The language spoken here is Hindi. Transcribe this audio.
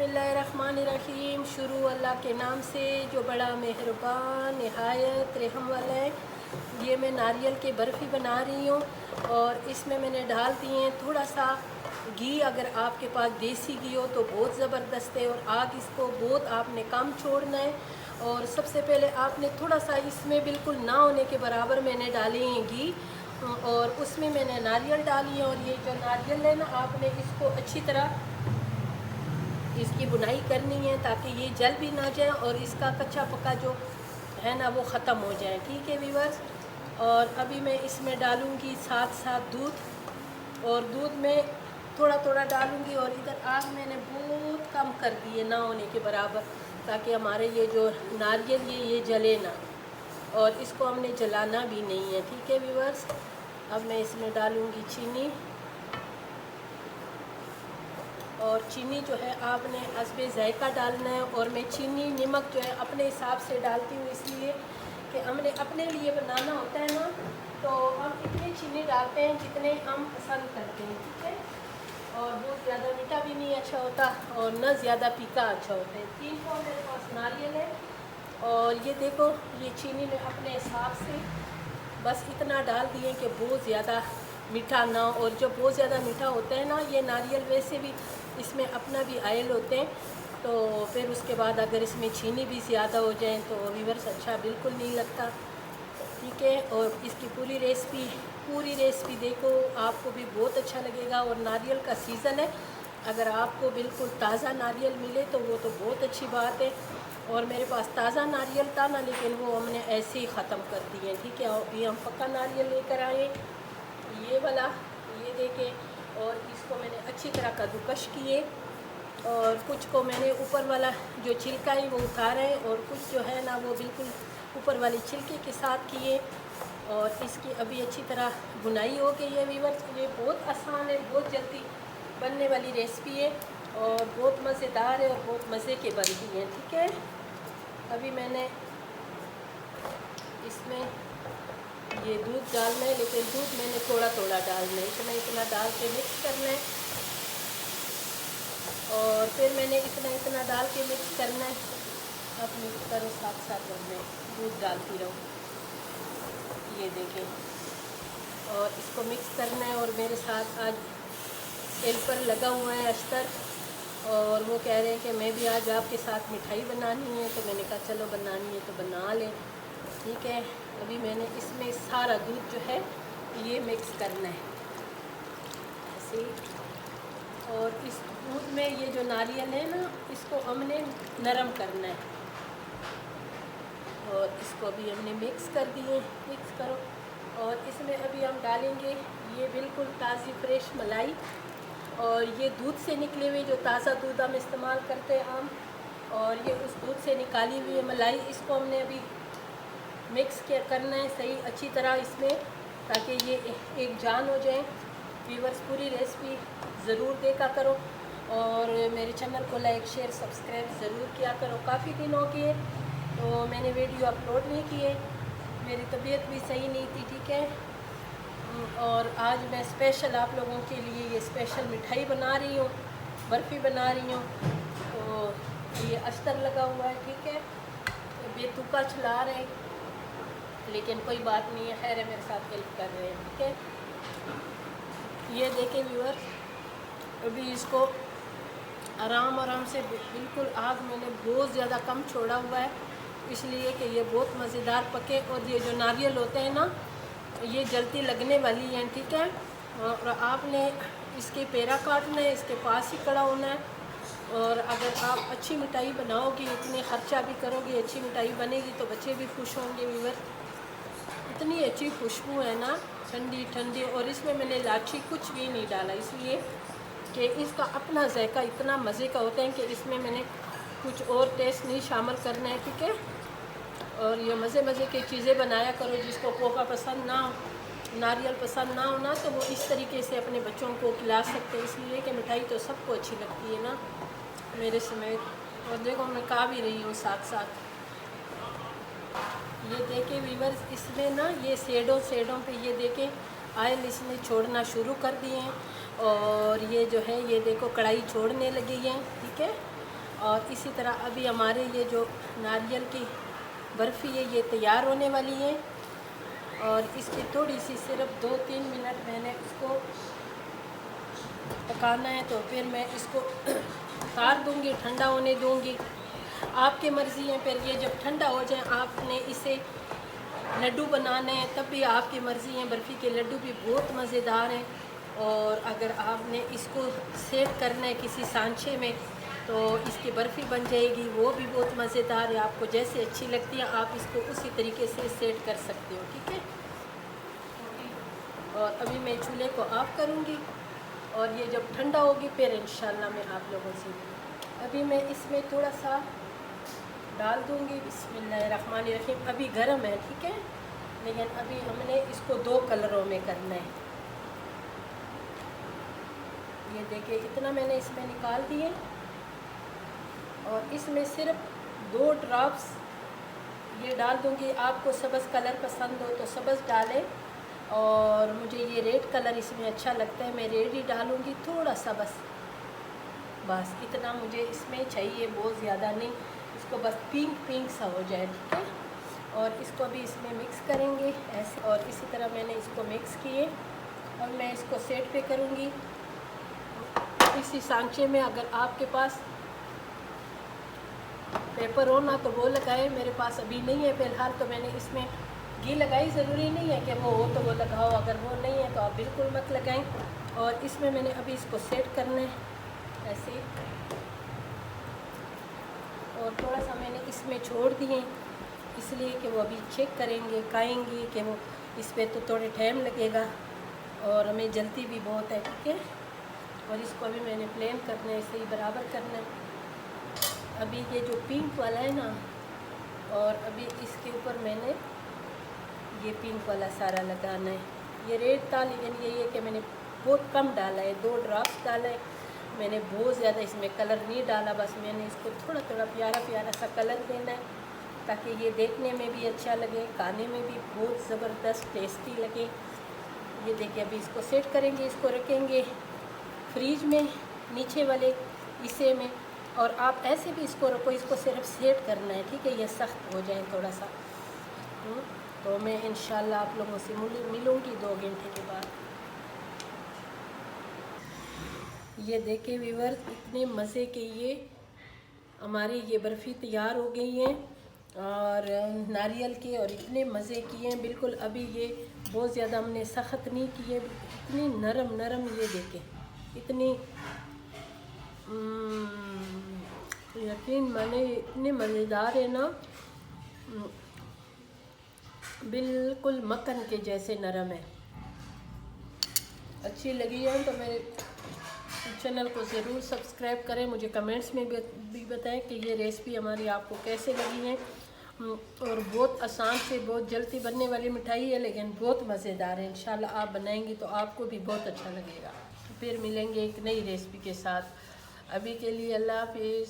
बिस्मिल्लाहिर्रहमानिर्रहीम। शुरू अल्लाह के नाम से जो बड़ा मेहरबान नहायत रहम वाला है। ये मैं नारियल की बर्फ़ी बना रही हूँ और इसमें मैंने डाल दिए हैं थोड़ा सा घी। अगर आपके पास देसी घी हो तो बहुत ज़बरदस्त है। और आग इसको बहुत आपने कम छोड़ना है। और सबसे पहले आपने थोड़ा सा इसमें बिल्कुल ना होने के बराबर मैंने डाले हैं घी और उसमें मैंने नारियल डाली है। और ये जो नारियल है ना, आपने इसको अच्छी तरह इसकी बुनाई करनी है ताकि ये जल भी ना जाए और इसका कच्चा पक्का जो है ना वो ख़त्म हो जाए। ठीक है व्यूअर्स। और अभी मैं इसमें डालूँगी साथ साथ दूध, और दूध में थोड़ा थोड़ा डालूँगी। और इधर आग मैंने बहुत कम कर दी है ना होने के बराबर, ताकि हमारे ये जो नारियल ये जले ना, और इसको हमने जलाना भी नहीं है। ठीक है व्यूअर्स। अब मैं इसमें डालूँगी चीनी, और चीनी जो है आपने हस्बे ज़ायक़ा डालना है। और मैं चीनी नमक जो है अपने हिसाब से डालती हूँ, इसलिए कि हमने अपने लिए बनाना होता है ना, तो हम इतनी चीनी डालते हैं जितने हम पसंद करते हैं। ठीक है। और बहुत ज़्यादा मीठा भी नहीं अच्छा होता और न ज़्यादा फीका अच्छा होता है। 3 पाव मेरे पास नारियल है और ये देखो, ये चीनी में अपने हिसाब से बस इतना डाल दिए कि बहुत ज़्यादा मीठा ना हो। और जो बहुत ज़्यादा मीठा होता है ना, ये नारियल वैसे भी इसमें अपना भी ऑयल होते हैं, तो फिर उसके बाद अगर इसमें चीनी भी ज़्यादा हो जाए तो व्यूअर्स अच्छा बिल्कुल नहीं लगता। ठीक है। और इसकी पूरी रेसिपी देखो, आपको भी बहुत अच्छा लगेगा। और नारियल का सीज़न है, अगर आपको बिल्कुल ताज़ा नारियल मिले तो वो तो बहुत अच्छी बात है। और मेरे पास ताज़ा नारियल था ना, लेकिन वो हमने ऐसे ही ख़त्म कर दिए। ठीक है। अभी हम पक्का नारियल लेकर आए, ये वाला, ये देखें। और इसको मैंने अच्छी तरह कद्दूकश किए, और कुछ को मैंने ऊपर वाला जो छिलका है वो उतारा है, और कुछ जो है ना वो बिल्कुल ऊपर वाली छिलके के साथ किए। और इसकी अभी अच्छी तरह बुनाई हो गई है व्यूअर्स। ये बहुत आसान है, बहुत जल्दी बनने वाली रेसिपी है और बहुत मज़ेदार है और बहुत मज़े के बनती है। ठीक है। अभी मैंने इसमें ये दूध डालना है, लेकिन दूध मैंने थोड़ा थोड़ा डालना है, इतना डाल के मिक्स करना है। और फिर मैंने इतना डाल के मिक्स करना है। अब मिक्स करो, साथ साथ मैं दूध डालती रहूँ, ये देखें। और इसको मिक्स करना है। और मेरे साथ आज हेल्पर लगा हुआ है अख्तर, और वो कह रहे हैं कि मैं भी आज आपके साथ मिठाई बनानी है, तो मैंने कहा चलो बनानी है तो बना लें। ठीक है। अभी मैंने इसमें सारा दूध जो है ये मिक्स करना है ऐसे। और इस दूध में ये जो नारियल है ना, इसको हमने नरम करना है। और इसको अभी हमने मिक्स कर दिए, मिक्स करो। और इसमें अभी हम डालेंगे ये बिल्कुल ताज़ी फ्रेश मलाई, और ये दूध से निकले हुए जो ताज़ा दूध हम इस्तेमाल करते हैं आम, और ये उस दूध से निकाली हुई है मलाई। इसको हमने अभी मिक्स करना है सही अच्छी तरह इसमें, ताकि ये एक जान हो जाए। व्यूअर्स पूरी रेसिपी ज़रूर देखा करो, और मेरे चैनल को लाइक शेयर सब्सक्राइब ज़रूर किया करो। काफ़ी दिन हो गए तो मैंने वीडियो अपलोड नहीं किए, मेरी तबीयत भी सही नहीं थी। ठीक है। और आज मैं स्पेशल आप लोगों के लिए ये स्पेशल मिठाई बना रही हूँ, बर्फ़ी बना रही हूँ। तो ये अस्तर लगा हुआ है। ठीक है। बेतुका चला रहे, लेकिन कोई बात नहीं है, खैर है, मेरे साथ हेल्प कर रहे हैं। ठीक है। ये देखें व्यूअर्स, अभी इसको आराम से बिल्कुल आग मैंने बहुत ज़्यादा कम छोड़ा हुआ है, इसलिए कि ये बहुत मज़ेदार पके। और ये जो नारियल होते हैं ना, ये जल्दी लगने वाली हैं। ठीक है। और आपने इसके पेरा काटना है, इसके पास ही खड़ा होना है। और अगर आप अच्छी मिठाई बनाओगी, इतने ख़र्चा भी करोगी, अच्छी मिठाई बनेगी तो बच्चे भी खुश होंगे व्यूअर्स। इतनी अच्छी खुशबू है ना, ठंडी ठंडी। और इसमें मैंने इलायची कुछ भी नहीं डाला, इसलिए कि इसका अपना जायका इतना मज़े का होता है कि इसमें मैंने कुछ और टेस्ट नहीं शामिल करना है। ठीक है। और ये मज़े की चीज़ें बनाया करो। जिसको कोका पसंद ना हो, नारियल पसंद ना हो ना, तो वो इस तरीके से अपने बच्चों को खिला सकते हैं, इसलिए कि मिठाई तो सबको अच्छी लगती है ना, मेरे समेत। और देखो मैं खा भी रही हूँ साथ साथ। ये देखें व्यूअर्स, इसमें ना ये शेडों पे ये देखें ऑयल इसने छोड़ना शुरू कर दिए हैं। और ये जो है ये देखो कढ़ाई छोड़ने लगी है। ठीक है। और इसी तरह अभी हमारे ये जो नारियल की बर्फ़ी है ये तैयार होने वाली है। और इसकी थोड़ी सी सिर्फ 2-3 मिनट मैंने इसको पकाना है, तो फिर मैं इसको उतार दूँगी, ठंडा होने दूँगी। आपकी मर्ज़ी है, फिर ये जब ठंडा हो जाए आपने इसे लड्डू बनाने हैं तब भी आपकी मर्ज़ी है। बर्फ़ी के लड्डू भी बहुत मज़ेदार हैं। और अगर आपने इसको सेट करना है किसी सांचे में तो इसकी बर्फ़ी बन जाएगी, वो भी बहुत मज़ेदार है। आपको जैसे अच्छी लगती है आप इसको उसी तरीके से सेट कर सकते हो, ठीक है। और अभी मैं चूल्हे को ऑफ़ करूँगी और ये जब ठंडा होगी फिर इंशाल्लाह मैं आप लोगों से अभी मैं इसमें थोड़ा सा डाल दूँगी। बिस्मिल्लाहिर्रहमानिर्रहीम। अभी गर्म है, ठीक है, लेकिन अभी हमने इसको 2 कलरों में करना है। ये देखिए इतना मैंने इसमें निकाल दिए और इसमें सिर्फ 2 ड्रॉप्स ये डाल दूँगी। आपको सब्ज़ कलर पसंद हो तो सब्ज़ डालें, और मुझे ये रेड कलर इसमें अच्छा लगता है, मैं रेड ही डालूँगी थोड़ा सा, बस इतना मुझे इसमें चाहिए, बहुत ज़्यादा नहीं। इसको बस पिंक पिंक सा हो जाए, ठीक है। और इसको भी इसमें मिक्स करेंगे ऐसे, और इसी तरह मैंने इसको मिक्स किए और मैं इसको सेट पे करूँगी इसी सांचे में। अगर आपके पास पेपर हो ना तो वो लगाए, मेरे पास अभी नहीं है फ़िलहाल, तो मैंने इसमें घी लगाई। ज़रूरी नहीं है कि वो हो तो वो लगाओ, अगर वो नहीं है तो आप बिल्कुल मत लगाएं। और इसमें मैंने अभी इसको सेट करना है ऐसे, और थोड़ा सा मैंने इसमें छोड़ दिए इसलिए कि वो अभी चेक करेंगे, खाएंगे कि वो इस पर तो थोड़े टाइम लगेगा और हमें जल्दी भी बहुत है, ठीक है। और इसको अभी मैंने प्लेन करना है, इसे ही बराबर करना है। अभी ये जो पिंक वाला है ना, और अभी इसके ऊपर मैंने ये पिंक वाला सारा लगाना है। ये रेड था लेकिन ये कि मैंने बहुत कम डाला है, 2 ड्रॉप्स डाला है मैंने, बहुत ज़्यादा इसमें कलर नहीं डाला। बस मैंने इसको थोड़ा थोड़ा प्यारा प्यारा सा कलर देना है ताकि ये देखने में भी अच्छा लगे, खाने में भी बहुत ज़बरदस्त टेस्टी लगे। ये देखिए अभी इसको सेट करेंगे, इसको रखेंगे फ्रीज में नीचे वाले हिस्से में, और आप ऐसे भी इसको रखो, इसको सिर्फ सेट करना है, ठीक है। ये सख्त हो जाए थोड़ा सा, तो मैं इंशाल्लाह आप लोगों से मिलूँगी 2 घंटे के बाद। ये देखे व्यूअर्स, इतने मज़े के ये हमारी ये बर्फ़ी तैयार हो गई है और नारियल के, और इतने मज़े की हैं बिल्कुल। अभी ये बहुत ज़्यादा हमने सख्त नहीं की है, इतनी नरम नरम, ये देखें इतनी यकीन माने इतने मज़ेदार है ना, बिल्कुल मक्खन के जैसे नरम है। अच्छी लगी है तो मेरे चैनल को ज़रूर सब्सक्राइब करें। मुझे कमेंट्स में भी बताएं कि ये रेसिपी हमारी आपको कैसे लगी है। और बहुत आसान से बहुत जल्दी बनने वाली मिठाई है लेकिन बहुत मज़ेदार है। इंशाल्लाह आप बनाएंगी तो आपको भी बहुत अच्छा लगेगा। फिर मिलेंगे एक नई रेसिपी के साथ। अभी के लिए अल्लाह हाफिज़।